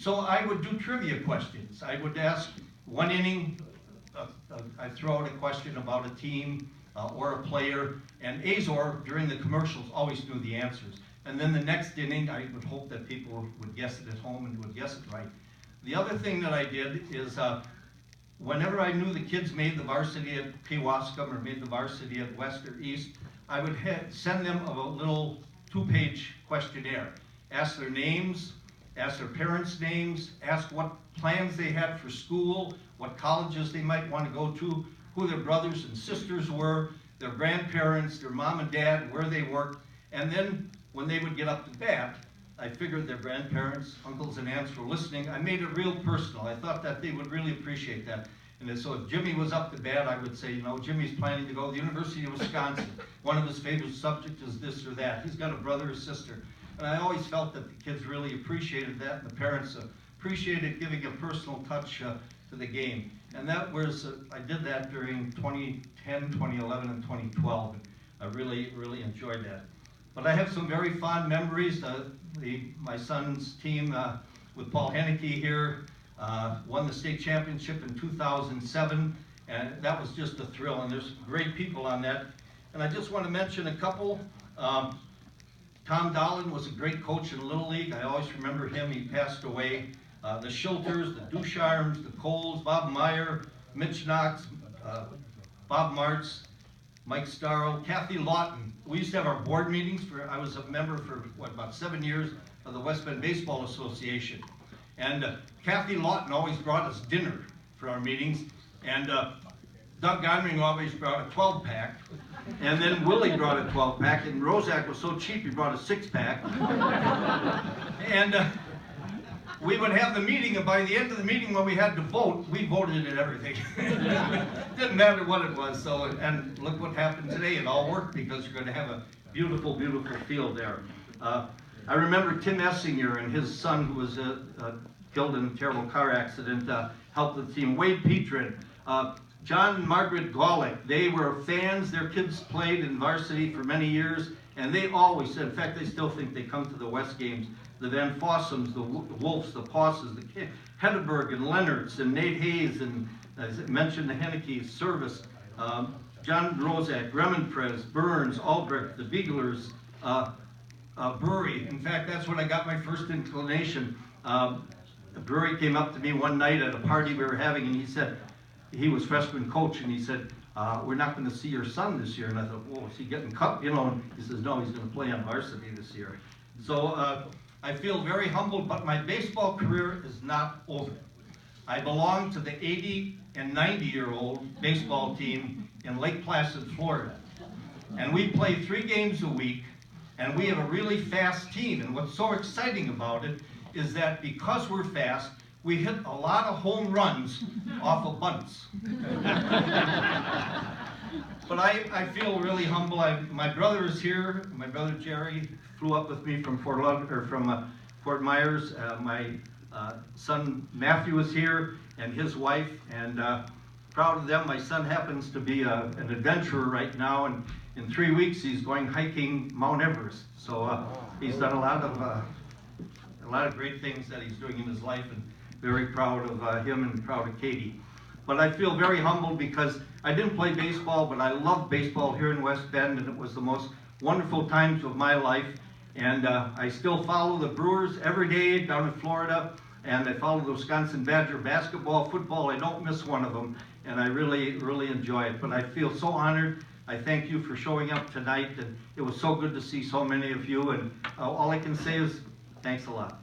So I would do trivia questions. I would ask one inning, I'd throw out a question about a team or a player, and Azor, during the commercials, always knew the answers. And then the next inning, I would hope that people would guess it at home and would guess it right. The other thing that I did is whenever I knew the kids made the varsity at Pewaskam or made the varsity at West or East, I would send them a little 2-page questionnaire. Ask their names, ask their parents' names, ask what plans they had for school, what colleges they might want to go to, who their brothers and sisters were, their grandparents, their mom and dad, where they worked, and then when they would get up to bat, I figured their grandparents, uncles and aunts were listening. I made it real personal. I thought that they would really appreciate that. And so if Jimmy was up to bat, I would say, you know, Jimmy's planning to go to the University of Wisconsin. One of his favorite subjects is this or that. He's got a brother or sister. And I always felt that the kids really appreciated that, and the parents appreciated giving a personal touch to the game. And that was, I did that during 2010, 2011, and 2012. And I really, really enjoyed that. But I have some very fond memories. My son's team with Paul Henneke here won the state championship in 2007, and that was just a thrill, and there's great people on that. And I just want to mention a couple. Tom Dolan was a great coach in Little League. I always remember him. He passed away. The Schulters, the Ducharmes, the Coles, Bob Meyer, Mitch Knox, Bob Martz, Mike Starro, Kathy Lawton. We used to have our board meetings. I was a member for, about 7 years of the West Bend Baseball Association. And Kathy Lawton always brought us dinner for our meetings. And Doug Gonring always brought a 12-pack. And then Willie brought a 12-pack. And Rozak was so cheap, he brought a 6-pack. And we would have the meeting, and by the end of the meeting, when we had to vote, we voted in everything. Didn't matter what it was. So, and look what happened today. It all worked because you're going to have a beautiful, beautiful field there. I remember Tim Essinger and his son, who was killed in a terrible car accident, helped the team. Wade Petrin, John and Margaret Golick, they were fans. Their kids played in varsity for many years, and they always said, in fact, they still think they come to the West games. The Van Fossums, the Wolfs, the Posses, the Heddeberg and Leonards, and Nate Hayes, and as I mentioned, the Henneke's Service, John Rozak, Remenprez, Burns, Albrecht, the Beaglers, Brewery. In fact, that's when I got my first inclination. Brewery came up to me one night at a party we were having, and he said, he was freshman coach, and he said, we're not going to see your son this year. And I thought, whoa, is he getting cut? You know, and he says, no, he's going to play on varsity this year. So I feel very humbled, but my baseball career is not over. I belong to the 80 and 90-year-old baseball team in Lake Placid, Florida. And we play 3 games a week, and we have a really fast team. And what's so exciting about it is that because we're fast, we hit a lot of home runs off of bunts. But I feel really humble. My brother is here. My brother Jerry flew up with me from Fort Myers. My son Matthew is here, and his wife. And proud of them. My son happens to be an adventurer right now, and in 3 weeks he's going hiking Mount Everest. So he's done a lot of great things that he's doing in his life, and very proud of him and proud of Katie. But I feel very humbled because I didn't play baseball, but I loved baseball here in West Bend, and it was the most wonderful times of my life. And I still follow the Brewers every day down in Florida, and I follow the Wisconsin Badger basketball, football. I don't miss one of them, and I really, really enjoy it. But I feel so honored. I thank you for showing up tonight, and it was so good to see so many of you. And all I can say is thanks a lot.